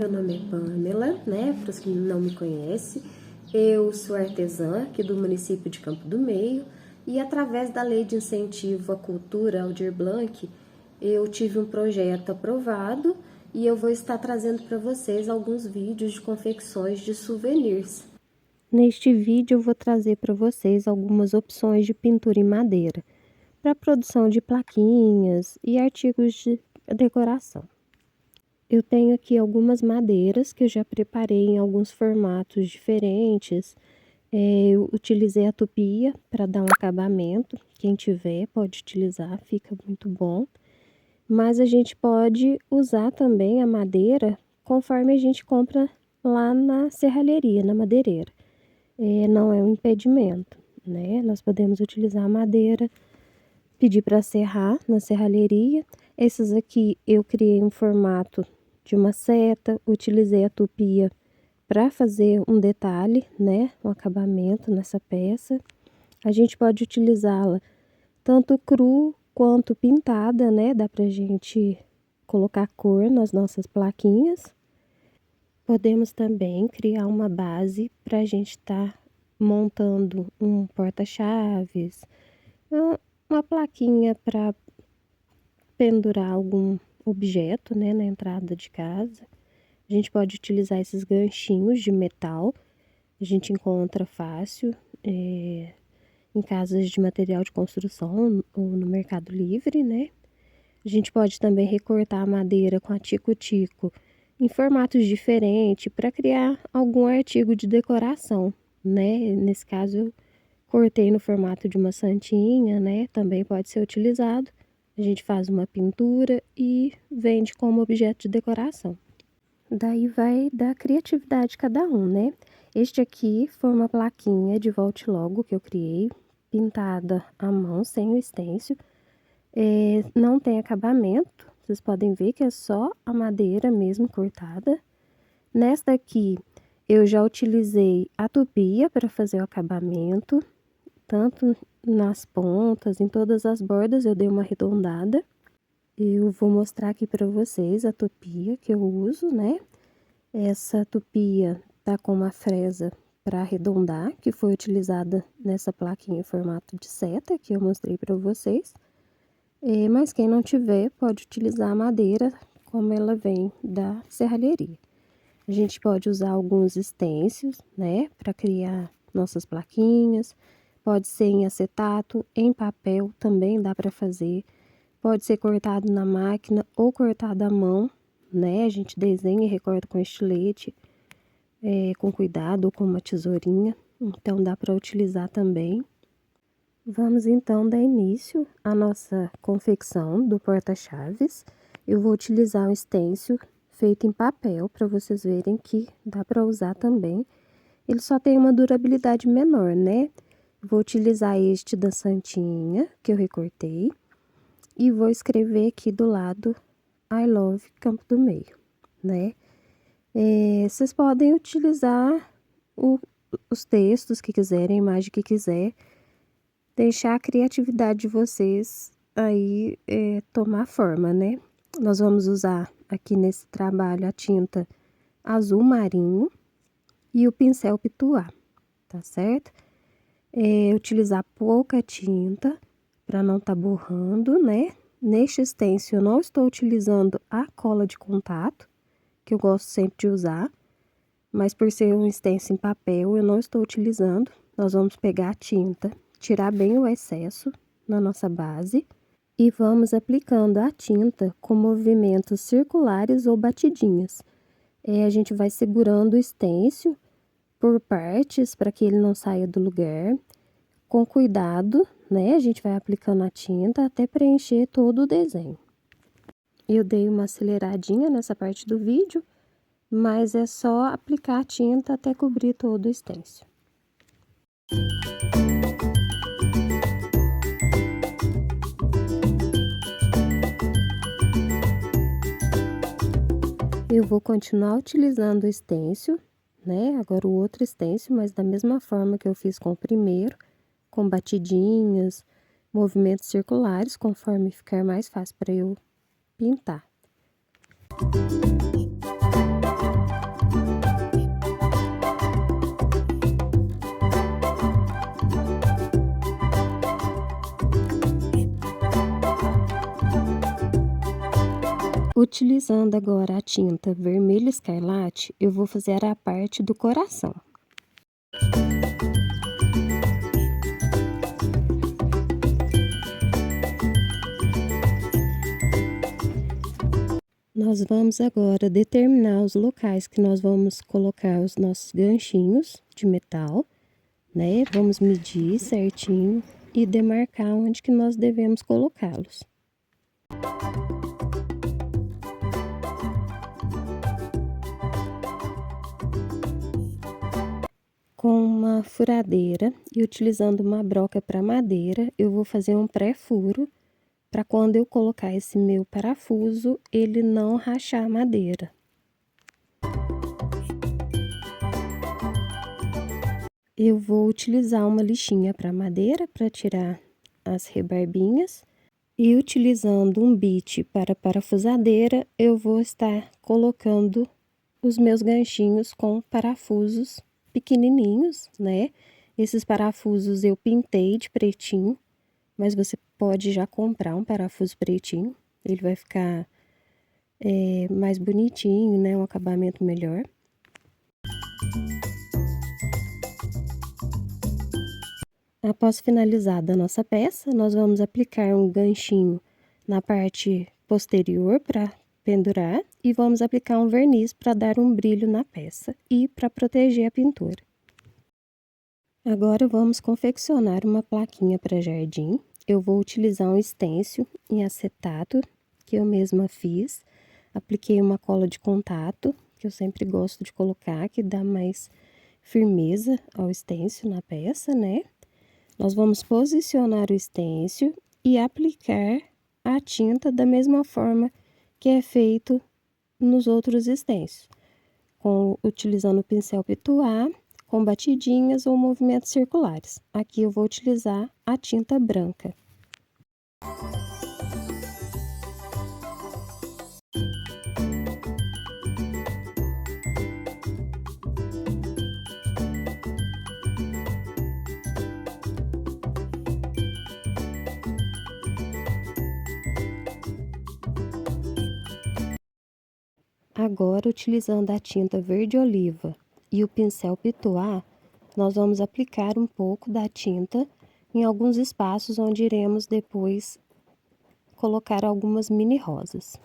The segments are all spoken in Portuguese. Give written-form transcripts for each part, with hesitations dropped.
Meu nome é Pamela, né? Para os que não me conhecem, eu sou artesã aqui do município de Campo do Meio e através da Lei de Incentivo à Cultura Aldir Blanc, eu tive um projeto aprovado e eu vou estar trazendo para vocês alguns vídeos de confecções de souvenirs. Neste vídeo eu vou trazer para vocês algumas opções de pintura em madeira para produção de plaquinhas e artigos de decoração. Eu tenho aqui algumas madeiras que eu já preparei em alguns formatos diferentes. Eu utilizei a tupia para dar um acabamento. Quem tiver pode utilizar, fica muito bom. Mas a gente pode usar também a madeira conforme a gente compra lá na serralheria, na madeireira. Não é um impedimento, né? Nós podemos utilizar a madeira, pedir para serrar na serralheria. Esses aqui eu criei um formato de uma seta, utilizei a tupia para fazer um detalhe, né, um acabamento nessa peça. A gente pode utilizá-la tanto cru quanto pintada, né, dá pra gente colocar cor nas nossas plaquinhas. Podemos também criar uma base para a gente estar montando um porta-chaves, uma plaquinha para pendurar algum objeto, né, na entrada de casa. A gente pode utilizar esses ganchinhos de metal, a gente encontra fácil em casas de material de construção ou no Mercado Livre, né? A gente pode também recortar a madeira com a tico-tico em formatos diferentes para criar algum artigo de decoração, né? Nesse caso eu cortei no formato de uma santinha, né? Também pode ser utilizado. A gente faz uma pintura e vende como objeto de decoração. Daí vai da criatividade de cada um, né? Este aqui foi uma plaquinha de Volte Logo que eu criei, pintada à mão, sem o stencil. Não tem acabamento, vocês podem ver que é só a madeira mesmo cortada. Nesta aqui, eu já utilizei a tupia para fazer o acabamento, tanto nas pontas, em todas as bordas eu dei uma arredondada. Eu vou mostrar aqui para vocês a tupia que eu uso, né? Essa tupia tá com uma fresa para arredondar, que foi utilizada nessa plaquinha em formato de seta que eu mostrei para vocês. Mas quem não tiver, pode utilizar a madeira como ela vem da serralheria. A gente pode usar alguns stencils, né, para criar nossas plaquinhas. Pode ser em acetato, em papel também dá para fazer. Pode ser cortado na máquina ou cortado à mão, né? A gente desenha e recorta com estilete, com cuidado ou com uma tesourinha. Então dá para utilizar também. Vamos então dar início à nossa confecção do porta-chaves. Eu vou utilizar um stencil feito em papel para vocês verem que dá para usar também. Ele só tem uma durabilidade menor, né? Vou utilizar este da santinha que eu recortei e vou escrever aqui do lado I love Campo do Meio, né? Vocês podem utilizar os textos que quiserem, a imagem que quiser, deixar a criatividade de vocês aí tomar forma, né? Nós vamos usar aqui nesse trabalho a tinta azul marinho e o pincel pituá, tá certo? Utilizar pouca tinta para não estar borrando, né? Neste stencil eu não estou utilizando a cola de contato, que eu gosto sempre de usar, mas por ser um stencil em papel eu não estou utilizando. Nós vamos pegar a tinta, tirar bem o excesso na nossa base e vamos aplicando a tinta com movimentos circulares ou batidinhas. A gente vai segurando o stencil por partes para que ele não saia do lugar. Com cuidado, né? A gente vai aplicando a tinta até preencher todo o desenho. Eu dei uma aceleradinha nessa parte do vídeo, mas é só aplicar a tinta até cobrir todo o stencil. Eu vou continuar utilizando o stencil, né? Agora o outro stencil, mas da mesma forma que eu fiz com o primeiro, com batidinhas, movimentos circulares, conforme ficar mais fácil para eu pintar. Utilizando agora a tinta vermelho escarlate, eu vou fazer a parte do coração. Nós vamos agora determinar os locais que nós vamos colocar os nossos ganchinhos de metal, né? Vamos medir certinho e demarcar onde que nós devemos colocá-los. Com uma furadeira e utilizando uma broca para madeira, eu vou fazer um pré-furo para quando eu colocar esse meu parafuso, ele não rachar a madeira. Eu vou utilizar uma lixinha para madeira para tirar as rebarbinhas e utilizando um bit para parafusadeira, eu vou estar colocando os meus ganchinhos com parafusos pequenininhos, né? Esses parafusos eu pintei de pretinho, mas você pode já comprar um parafuso pretinho, ele vai ficar mais bonitinho, né? Um acabamento melhor. Após finalizada a nossa peça, nós vamos aplicar um ganchinho na parte posterior para pendurar e vamos aplicar um verniz para dar um brilho na peça e para proteger a pintura. Agora vamos confeccionar uma plaquinha para jardim. Eu vou utilizar um estêncil em acetato que eu mesma fiz. Apliquei uma cola de contato, que eu sempre gosto de colocar, que dá mais firmeza ao estêncil na peça, né? Nós vamos posicionar o estêncil e aplicar a tinta da mesma forma que é feito nos outros estêncios, utilizando o pincel Pituá, com batidinhas ou movimentos circulares. Aqui eu vou utilizar a tinta branca. Agora, utilizando a tinta verde oliva e o pincel Pituá, nós vamos aplicar um pouco da tinta em alguns espaços onde iremos depois colocar algumas mini rosas.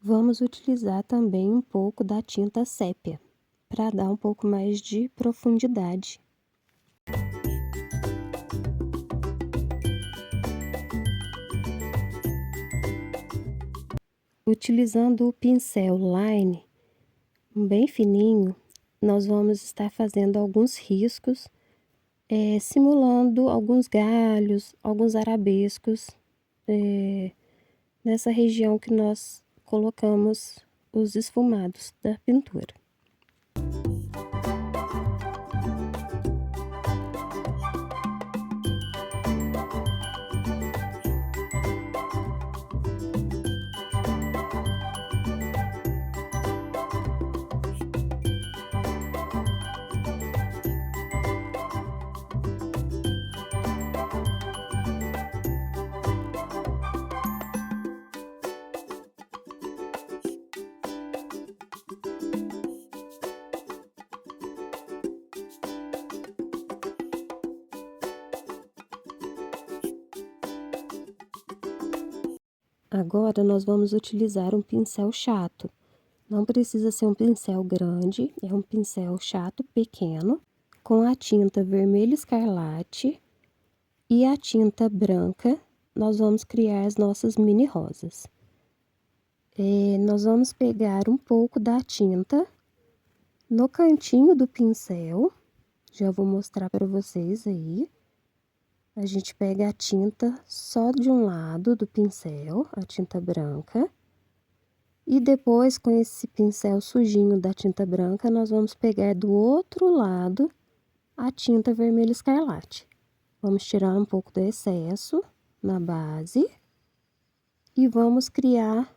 Vamos utilizar também um pouco da tinta sépia, para dar um pouco mais de profundidade. Utilizando o pincel Line, bem fininho, nós vamos estar fazendo alguns riscos, simulando alguns galhos, alguns arabescos, nessa região que nós colocamos os esfumados da pintura. Agora, nós vamos utilizar um pincel chato. Não precisa ser um pincel grande, é um pincel chato pequeno, com a tinta vermelho escarlate e a tinta branca, nós vamos criar as nossas mini rosas. Nós vamos pegar um pouco da tinta no cantinho do pincel, já vou mostrar para vocês aí. A gente pega a tinta só de um lado do pincel, a tinta branca. E depois, com esse pincel sujinho da tinta branca, nós vamos pegar do outro lado a tinta vermelho escarlate. Vamos tirar um pouco do excesso na base e vamos criar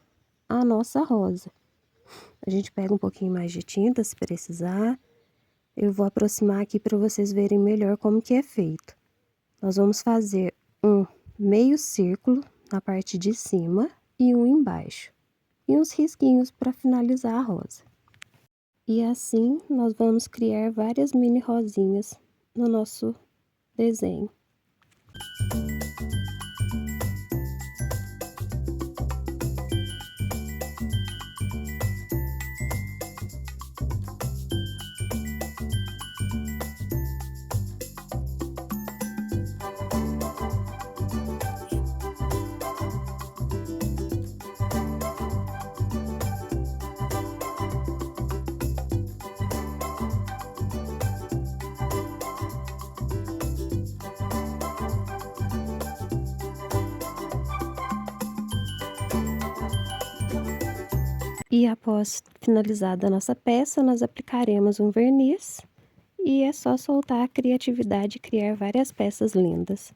a nossa rosa. A gente pega um pouquinho mais de tinta, se precisar. Eu vou aproximar aqui para vocês verem melhor como que é feito. Nós vamos fazer um meio círculo na parte de cima e um embaixo. E uns risquinhos para finalizar a rosa. E assim nós vamos criar várias mini rosinhas no nosso desenho. E após finalizada a nossa peça, nós aplicaremos um verniz e é só soltar a criatividade e criar várias peças lindas.